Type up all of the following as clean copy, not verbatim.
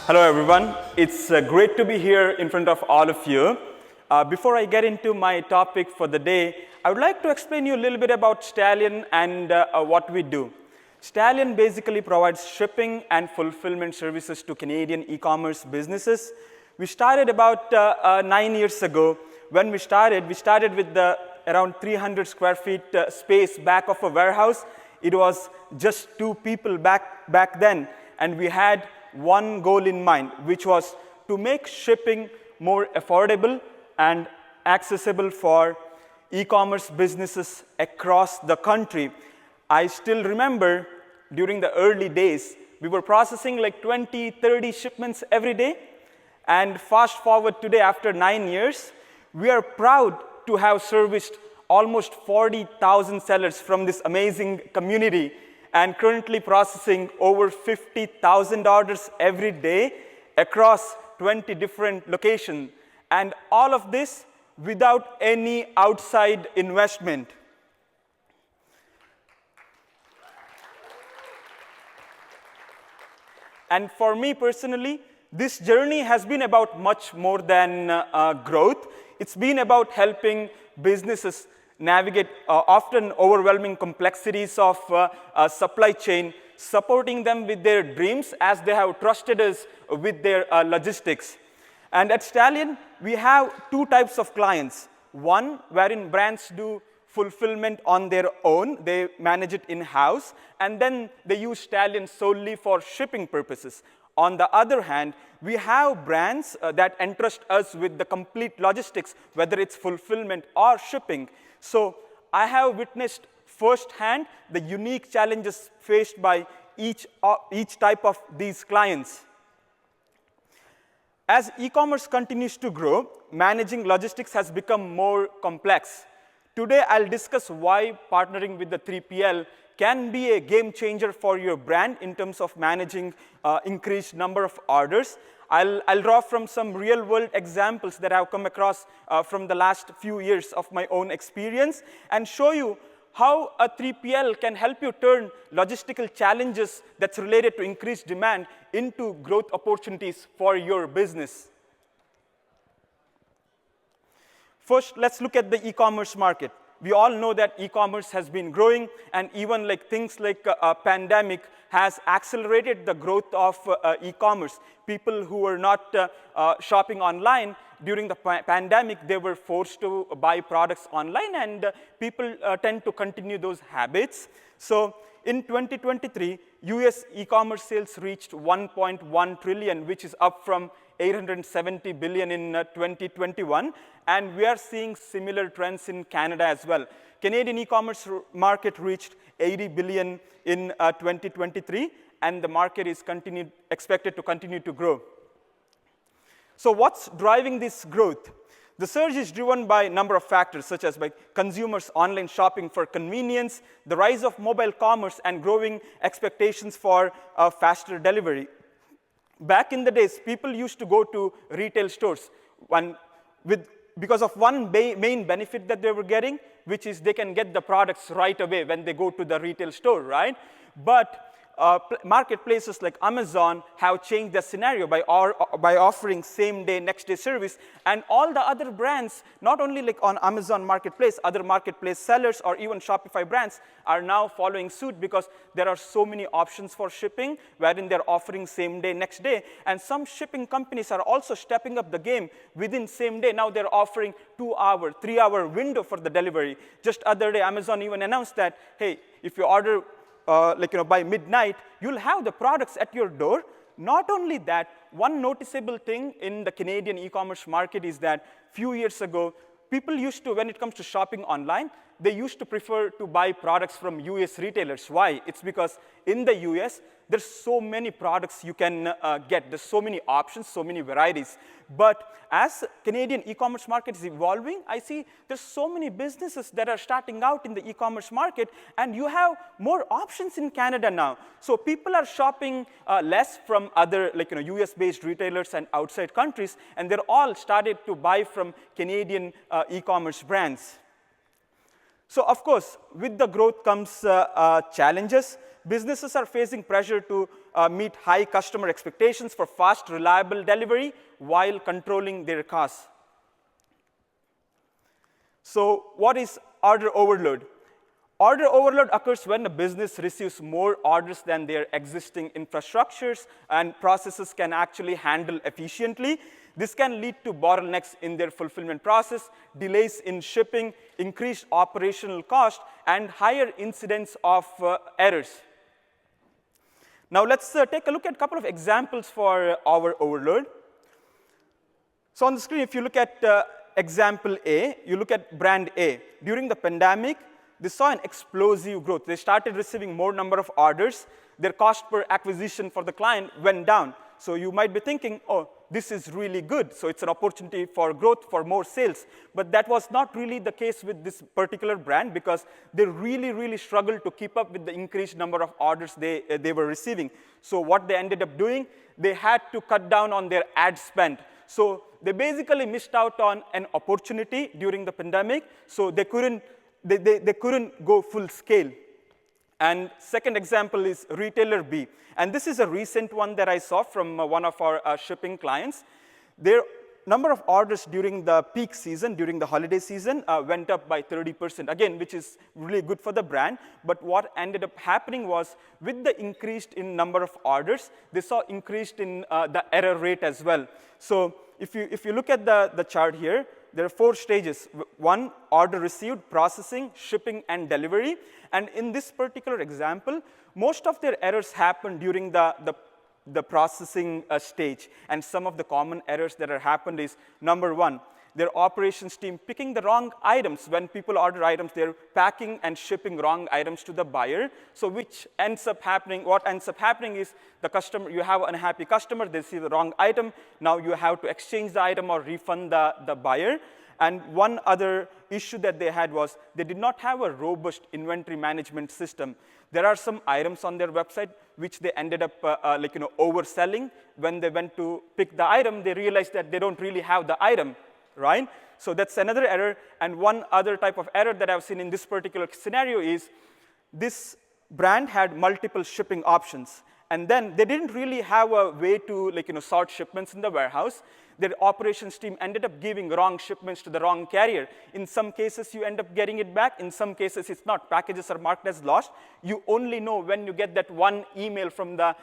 Hello everyone, it's great to be here in front of all of you. Before I get into my topic for the day, I would like to explain you a little bit about Stallion and what we do. Stallion basically provides shipping and fulfillment services to Canadian e-commerce businesses. We started about 9 years ago. When we started with around 300 square feet space back of a warehouse. It was just 2 people back then, and we had one goal in mind, which was to make shipping more affordable and accessible for e-commerce businesses across the country. I still remember during the early days, we were processing like 20, 30 shipments every day. And fast forward today, after 9 years, we are proud to have serviced almost 40,000 sellers from this amazing community and currently processing over 50,000 orders every day across 20 different locations. And all of this without any outside investment. And for me personally, this journey has been about much more than growth. It's been about helping businesses navigate often overwhelming complexities of supply chain, supporting them with their dreams as they have trusted us with their logistics. And at Stallion, we have 2 types of clients. One, wherein brands do fulfillment on their own. They manage it in-house. And then they use Stallion solely for shipping purposes. On the other hand, we have brands that entrust us with the complete logistics, whether it's fulfillment or shipping. So I have witnessed firsthand the unique challenges faced by each type of these clients. As e-commerce continues to grow, managing logistics has become more complex. Today, I'll discuss why partnering with the 3PL can be a game changer for your brand in terms of managing increased number of orders. I'll draw from some real-world examples that I've come across from the last few years of my own experience and show you how a 3PL can help you turn logistical challenges that's related to increased demand into growth opportunities for your business. First, let's look at the e-commerce market. We all know that e-commerce has been growing, and even like things like a pandemic has accelerated the growth of e-commerce. People who were not shopping online during the pandemic, they were forced to buy products online, and people tend to continue those habits. So in 2023, US e-commerce sales reached 1.1 trillion, which is up from 870 billion in 2021, and we are seeing similar trends in Canada as well. Canadian e-commerce market reached 80 billion in 2023, and the market is expected to continue to grow. So what's driving this growth? The surge is driven by a number of factors, such as by consumers' online shopping for convenience, the rise of mobile commerce, and growing expectations for faster delivery. Back in the days, people used to go to retail stores because of one main benefit that they were getting, which is they can get the products right away when they go to the retail store, right? But marketplaces like Amazon have changed the scenario by offering same-day, next-day service. And all the other brands, not only like on Amazon Marketplace, other marketplace sellers or even Shopify brands are now following suit because there are so many options for shipping wherein they're offering same-day, next-day. And some shipping companies are also stepping up the game within same day. Now they're offering 2-hour, 3-hour window for the delivery. Just other day, Amazon even announced that, hey, if you order by midnight, you'll have the products at your door. Not only that, one noticeable thing in the Canadian e-commerce market is that few years ago, people used to, when it comes to shopping online, they used to prefer to buy products from US retailers. Why? It's because in the US, there's so many products you can get. There's so many options, so many varieties. But as Canadian e-commerce market is evolving, I see there's so many businesses that are starting out in the e-commerce market, and you have more options in Canada now. So people are shopping less from other US-based retailers and outside countries, and they're all started to buy from Canadian e-commerce brands. So of course, with the growth comes challenges. businesses are facing pressure to meet high customer expectations for fast, reliable delivery while controlling their costs. So what is order overload? Order overload occurs when a business receives more orders than their existing infrastructures and processes can actually handle efficiently. This can lead to bottlenecks in their fulfillment process, delays in shipping, increased operational cost, and higher incidence of errors. Now let's take a look at a couple of examples for our overload. So on the screen, if you look at example A, you look at brand A. During the pandemic, they saw an explosive growth. They started receiving more number of orders. Their cost per acquisition for the client went down. So you might be thinking, oh, this is really good. So it's an opportunity for growth, for more sales. But that was not really the case with this particular brand because they really, really struggled to keep up with the increased number of orders they were receiving. So what they ended up doing, they had to cut down on their ad spend. So they basically missed out on an opportunity during the pandemic. So they couldn't go full scale. And second example is retailer B. And this is a recent one that I saw from one of our shipping clients. Their number of orders during the peak season, during the holiday season, went up by 30%, again, which is really good for the brand. But what ended up happening was, with the increase in number of orders, they saw increased in the error rate as well. So if you look at the chart here, there are 4 stages. 1, order received, processing, shipping, and delivery. And in this particular example, most of their errors happen during the processing stage. And some of the common errors that are happened is, number 1, their operations team picking the wrong items. When people order items, they're packing and shipping wrong items to the buyer. So which ends up happening, what ends up happening is the customer, you have an unhappy customer, they see the wrong item. Now you have to exchange the item or refund the buyer. And one other issue that they had was they did not have a robust inventory management system. There are some items on their website which they ended up overselling. When they went to pick the item, they realized that they don't really have the item, right? So that's another error. And one other type of error that I've seen in this particular scenario is this brand had multiple shipping options. And then they didn't really have a way to sort shipments in the warehouse. Their operations team ended up giving wrong shipments to the wrong carrier. In some cases, you end up getting it back. In some cases, it's not. Packages are marked as lost. You only know when you get that one email from the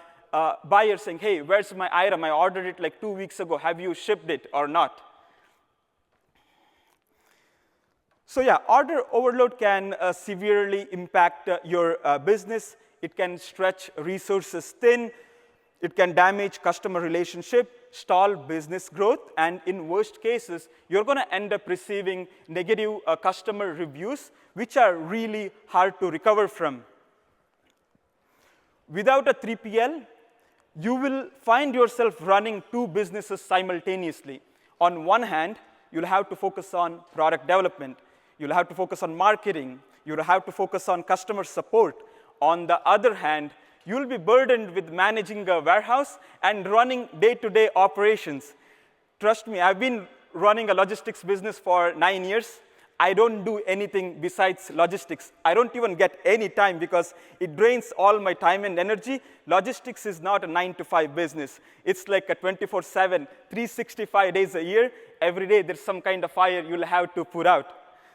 buyer saying, hey, where's my item? I ordered it like 2 weeks ago. Have you shipped it or not? So yeah, order overload can severely impact your business. It can stretch resources thin. It can damage customer relationship, stall business growth, and in worst cases, you're going to end up receiving negative customer reviews, which are really hard to recover from. Without a 3PL, you will find yourself running 2 businesses simultaneously. On one hand, you'll have to focus on product development. You'll have to focus on marketing. You'll have to focus on customer support. On the other hand, you'll be burdened with managing a warehouse and running day-to-day operations. Trust me, I've been running a logistics business for 9 years. I don't do anything besides logistics. I don't even get any time because it drains all my time and energy. Logistics is not a 9-to-5 business. It's like a 24/7, 365 days a year. Every day there's some kind of fire you'll have to put out.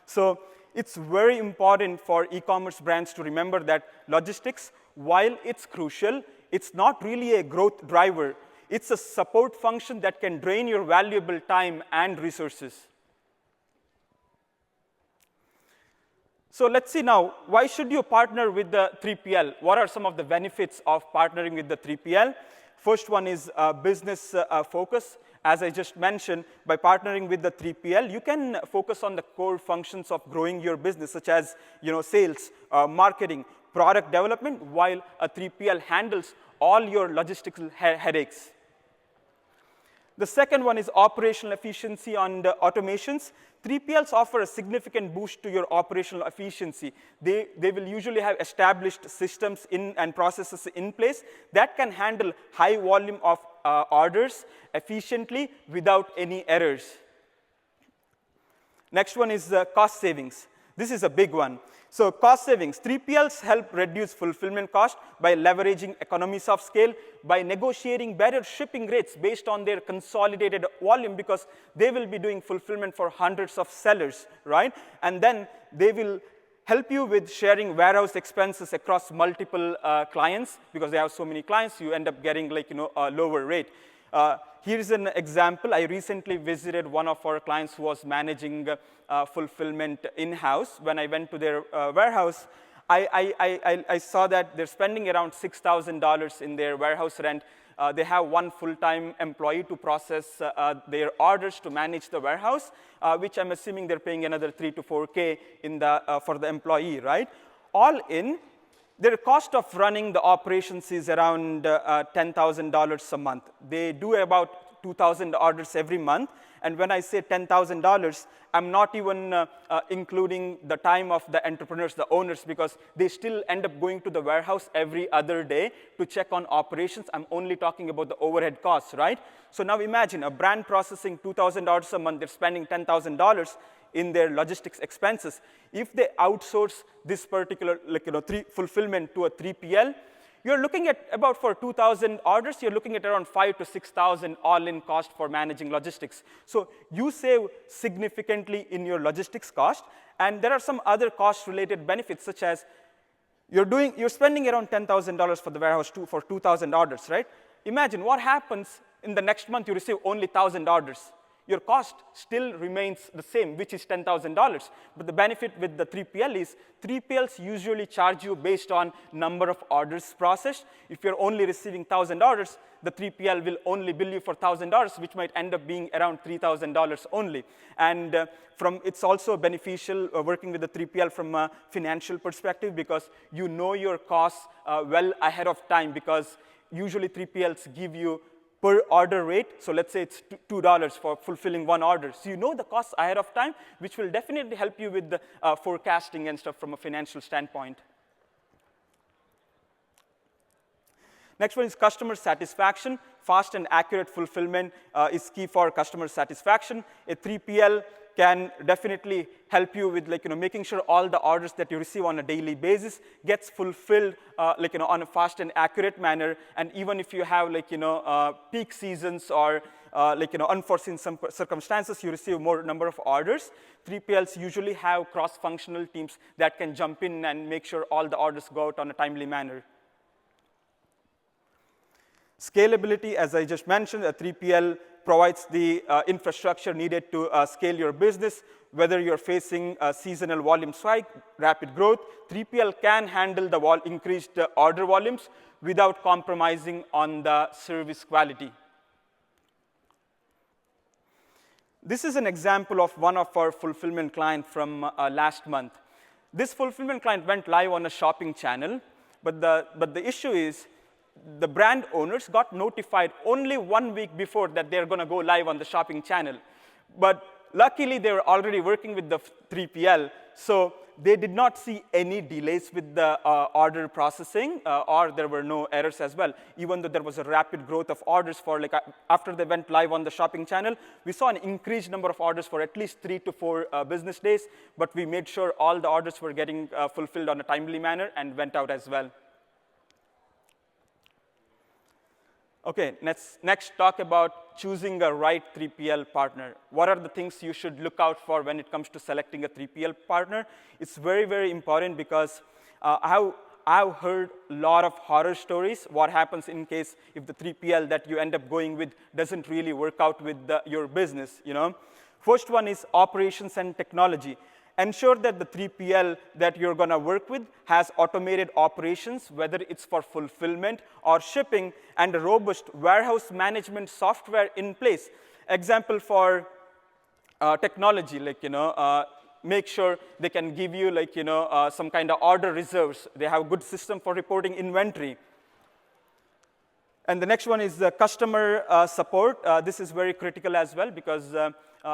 So it's very important for e-commerce brands to remember that logistics, while it's crucial, it's not really a growth driver. It's a support function that can drain your valuable time and resources. So let's see now, why should you partner with the 3PL? What are some of the benefits of partnering with the 3PL? First one is business focus. As I just mentioned, by partnering with the 3PL, you can focus on the core functions of growing your business, such as sales, marketing, product development, while a 3PL handles all your logistical headaches. The second one is operational efficiency and automations. 3PLs offer a significant boost to your operational efficiency. They will usually have established systems and processes in place that can handle high volume of orders efficiently without any errors. Next one is cost savings. This is a big one. So cost savings, 3PLs help reduce fulfillment cost by leveraging economies of scale, by negotiating better shipping rates based on their consolidated volume, because they will be doing fulfillment for hundreds of sellers, right? And then they will help you with sharing warehouse expenses across multiple clients, because they have so many clients, you end up getting like, a lower rate. Here's an example. I recently visited one of our clients who was managing fulfillment in-house. When I went to their warehouse, I saw that they're spending around $6,000 in their warehouse rent. They have one full-time employee to process their orders to manage the warehouse, which I'm assuming they're paying another $3 to $4K for the employee, right? All in, their cost of running the operations is around $10,000 a month. They do about 2,000 orders every month. And when I say $10,000, I'm not even including the time of the entrepreneurs, the owners, because they still end up going to the warehouse every other day to check on operations. I'm only talking about the overhead costs, right? So now imagine a brand processing $2,000 a month, they're spending $10,000 in their logistics expenses. If they outsource this particular fulfillment to a 3PL, you're looking at about, for 2,000 orders, you're looking at around 5,000 to 6,000 all-in cost for managing logistics. So you save significantly in your logistics cost, and there are some other cost-related benefits, such as you're spending around $10,000 for the warehouse for 2,000 orders, right? Imagine what happens in the next month. You receive only 1,000 orders. Your cost still remains the same, which is $10,000. But the benefit with the 3PL is 3PLs usually charge you based on number of orders processed. If you're only receiving 1,000 orders, the 3PL will only bill you for $1,000, which might end up being around $3,000 only. And it's also beneficial working with the 3PL from a financial perspective, because you know your costs well ahead of time, because usually 3PLs give you per order rate. So let's say it's $2 for fulfilling one order. So you know the costs ahead of time, which will definitely help you with the forecasting and stuff from a financial standpoint. Next one is customer satisfaction. Fast and accurate fulfillment is key for customer satisfaction. A 3PL can definitely help you with making sure all the orders that you receive on a daily basis gets fulfilled on a fast and accurate manner. And even if you have peak seasons or unforeseen circumstances, you receive more number of orders. 3PLs usually have cross-functional teams that can jump in and make sure all the orders go out on a timely manner. Scalability, as I just mentioned, a 3PL provides the infrastructure needed to scale your business. Whether you're facing a seasonal volume spike, rapid growth, 3PL can handle the increased order volumes without compromising on the service quality. This is an example of one of our fulfillment clients from last month. This fulfillment client went live on a shopping channel, but the issue is the brand owners got notified only 1 week before that they're going to go live on the shopping channel. But luckily, they were already working with the 3PL, so they did not see any delays with the order processing, or there were no errors as well. Even though there was a rapid growth of orders for after they went live on the shopping channel, we saw an increased number of orders for at least 3 to 4 business days, but we made sure all the orders were getting fulfilled on a timely manner and went out as well. Okay, let's next talk about choosing a right 3PL partner. What are the things you should look out for when it comes to selecting a 3PL partner? It's very, very important, because I've heard a lot of horror stories. What happens in case if the 3PL that you end up going with doesn't really work out with your business, First one is operations and technology. Ensure that the 3PL that you're going to work with has automated operations, whether it's for fulfillment or shipping, and a robust warehouse management software in place. Example for technology, make sure they can give you some kind of order reserves. They have a good system for reporting inventory. And the next one is the customer support. This is very critical as well, because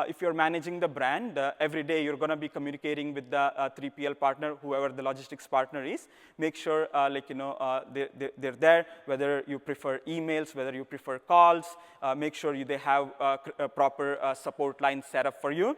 if you're managing the brand, every day you're going to be communicating with the 3PL partner, whoever the logistics partner is. Make sure they're there, whether you prefer emails, whether you prefer calls. Make sure they have a proper support line set up for you.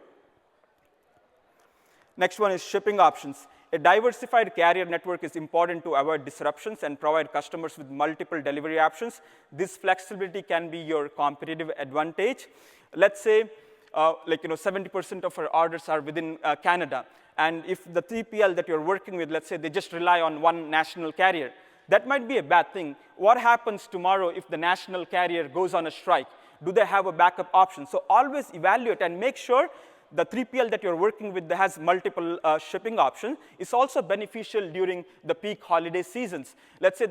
Next one is shipping options. A diversified carrier network is important to avoid disruptions and provide customers with multiple delivery options. This flexibility can be your competitive advantage. Let's say, 70% of our orders are within Canada. And if the 3PL that you're working with, let's say they just rely on one national carrier, that might be a bad thing. What happens tomorrow if the national carrier goes on a strike? Do they have a backup option? So always evaluate and make sure the 3PL that you're working with that has multiple shipping options is also beneficial during the peak holiday seasons. Let's say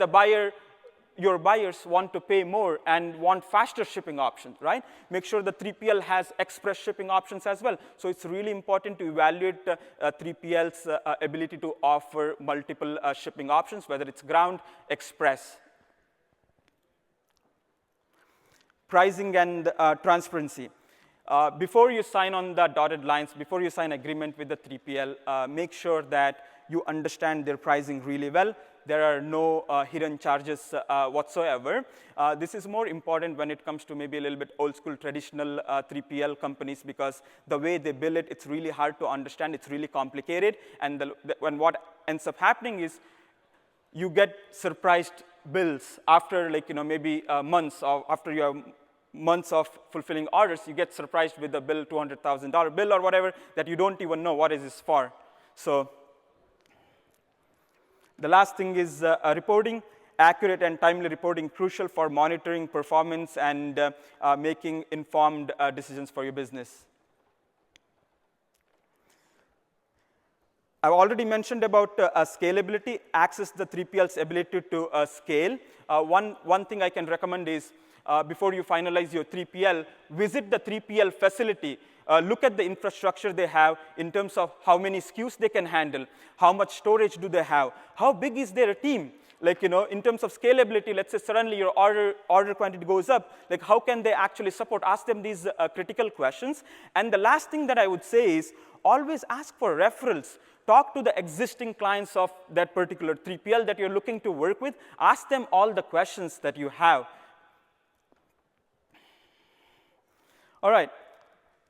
your buyers want to pay more and want faster shipping options, right? Make sure the 3PL has express shipping options as well. So it's really important to evaluate 3PL's ability to offer multiple shipping options, whether it's ground, express. Pricing and transparency. Before you sign on the dotted lines, before you sign agreement with the 3PL, make sure that you understand their pricing really well. There are no hidden charges whatsoever. This is more important when it comes to maybe a little bit old school traditional 3PL companies, because the way they bill it, it's really hard to understand. It's really complicated. And when what ends up happening is you get surprised bills after maybe months, or after you have months of fulfilling orders, you get surprised with a bill, $200,000 bill or whatever, that you don't even know what is this for. So the last thing is reporting. Accurate and timely reporting, crucial for monitoring performance and making informed decisions for your business. I've already mentioned about scalability. Access the 3PL's ability to scale. One thing I can recommend is before you finalize your 3PL, visit the 3PL facility. Look at the infrastructure they have in terms of how many SKUs they can handle, how much storage do they have, how big is their team. In terms of scalability, let's say suddenly your order quantity goes up, how can they actually support? Ask them these critical questions. And the last thing that I would say is always ask for referrals. Talk to the existing clients of that particular 3PL that you're looking to work with. Ask them all the questions that you have. All right.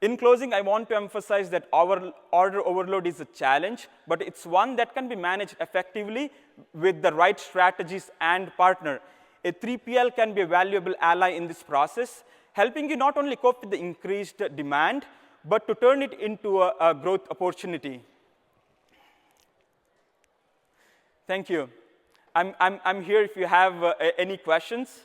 In closing, I want to emphasize that our order overload is a challenge, but it's one that can be managed effectively with the right strategies and partner. A 3PL can be a valuable ally in this process, helping you not only cope with the increased demand, but to turn it into a growth opportunity. Thank you. I'm here if you have any questions.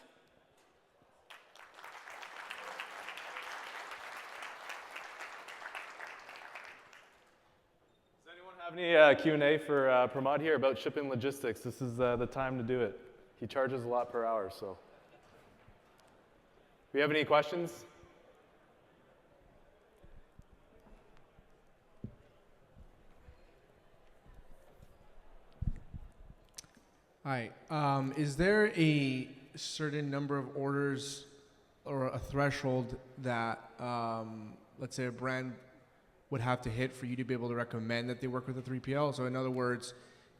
Any Q&A for Pramod here about shipping logistics? This is the time to do it. He charges a lot per hour, so. Do you have any questions? Hi. Is there a certain number of orders or a threshold that, let's say, a brand would have to hit for you to be able to recommend that they work with a 3PL? So in other words,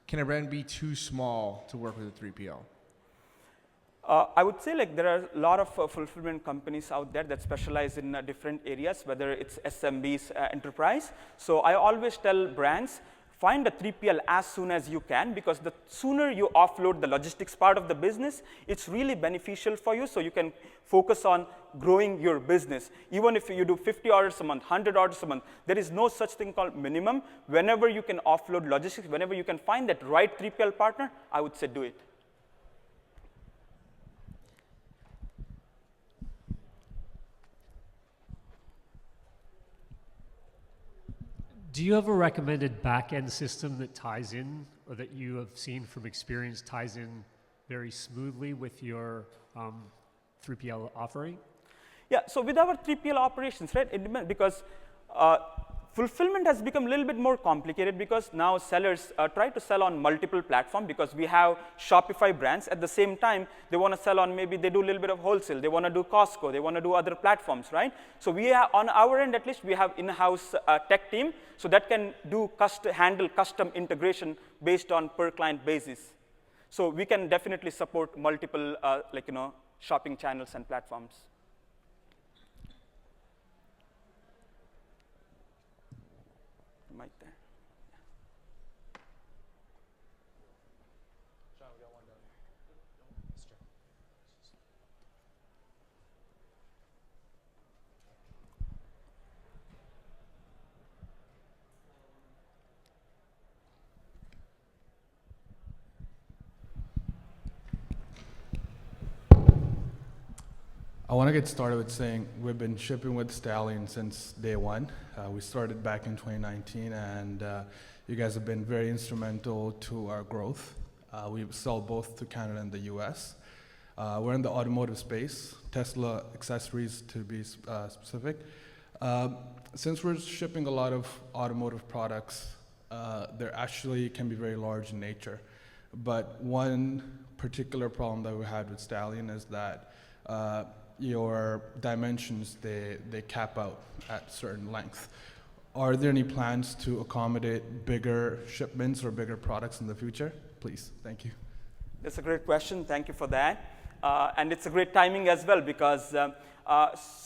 can a brand be too small to work with a 3PL? I would say there are a lot of fulfillment companies out there that specialize in different areas, whether it's SMBs, enterprise. So I always tell brands, find a 3PL as soon as you can, because the sooner you offload the logistics part of the business, it's really beneficial for you, so you can focus on growing your business. Even if you do 50 orders a month, 100 orders a month, there is no such thing called minimum. Whenever you can offload logistics, whenever you can find that right 3PL partner, I would say do it. Do you have a recommended back-end system that ties in, or that you have seen from experience ties in very smoothly with your 3PL offering? Yeah, so with our 3PL operations, right, it depends, because fulfillment has become a little bit more complicated, because now sellers try to sell on multiple platforms, because we have Shopify brands. At the same time, they want to sell on, maybe they do a little bit of wholesale. They want to do Costco. They want to do other platforms, right? So we have, on our end at least, we have in-house tech team, so that can do handle custom integration based on per client basis. So we can definitely support multiple shopping channels and platforms. Mic there. I want to get started with saying we've been shipping with Stallion since day one. We started back in 2019, and you guys have been very instrumental to our growth. We sell both to Canada and the US. We're in the automotive space, Tesla accessories to be specific. Since we're shipping a lot of automotive products, they actually can be very large in nature. But one particular problem that we had with Stallion is that your dimensions, they cap out at certain length. Are there any plans to accommodate bigger shipments or bigger products in the future? Please, thank you. That's a great question. Thank you for that. And it's a great timing as well, because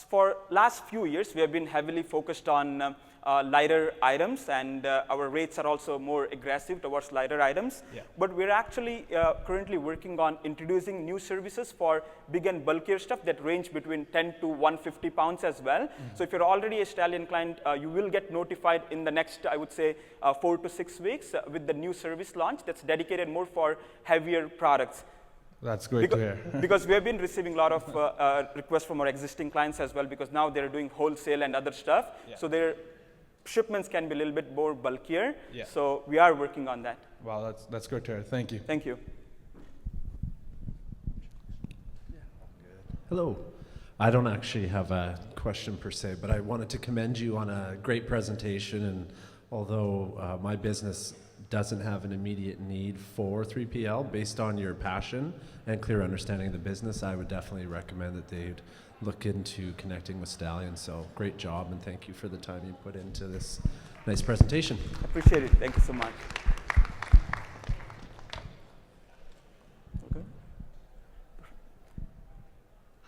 for last few years, we have been heavily focused on lighter items, and our rates are also more aggressive towards lighter items. Yeah. But we're actually currently working on introducing new services for big and bulkier stuff that range between 10 to 150 pounds as well. So if you're already a Stallion client, you will get notified in the next, I would say, 4 to 6 weeks with the new service launch that's dedicated more for heavier products. That's great to hear. Because we have been receiving a lot of requests from our existing clients as well, because now they're doing wholesale and other stuff. Yeah. So their shipments can be a little bit more bulkier. Yeah. So we are working on that. Wow, that's great to hear. Thank you. Thank you. Hello. I don't actually have a question per se, but I wanted to commend you on a great presentation. And although my business doesn't have an immediate need for 3PL, based on your passion and clear understanding of the business, I would definitely recommend that they'd look into connecting with Stallion. So great job, and thank you for the time you put into this nice presentation. Appreciate it. Thank you so much. Okay.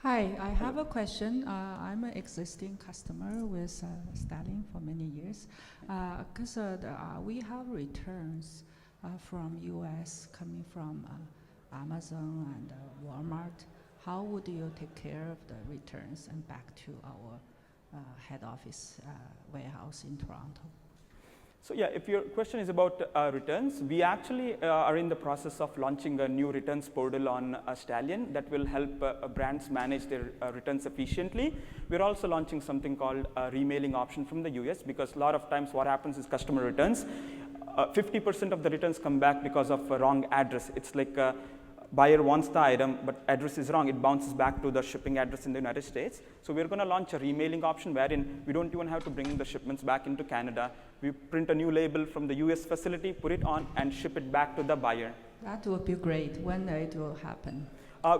Hi, I have a question. I'm an existing customer with Stallion for many years. Because we have returns from US coming from Amazon and Walmart. How would you take care of the returns and back to our head office warehouse in Toronto? So yeah, if your question is about returns, we actually are in the process of launching a new returns portal on Stallion that will help brands manage their returns efficiently. We're also launching something called a remailing option from the US, because a lot of times what happens is customer returns, 50% of the returns come back because of a wrong address. It's like buyer wants the item, but address is wrong. It bounces back to the shipping address in the United States. So we're going to launch a remailing option wherein we don't even have to bring the shipments back into Canada. We print a new label from the US facility, put it on, and ship it back to the buyer. That would be great. When it will happen?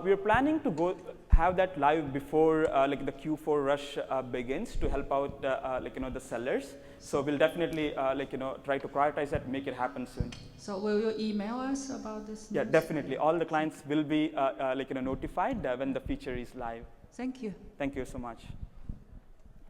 We're planning to have that live before like the Q4 rush begins, to help out the sellers. So we'll definitely try to prioritize that and make it happen soon. So will you email us about this? Yeah, news? definitely. All the clients will be notified when the feature is live. Thank you. Thank you so much.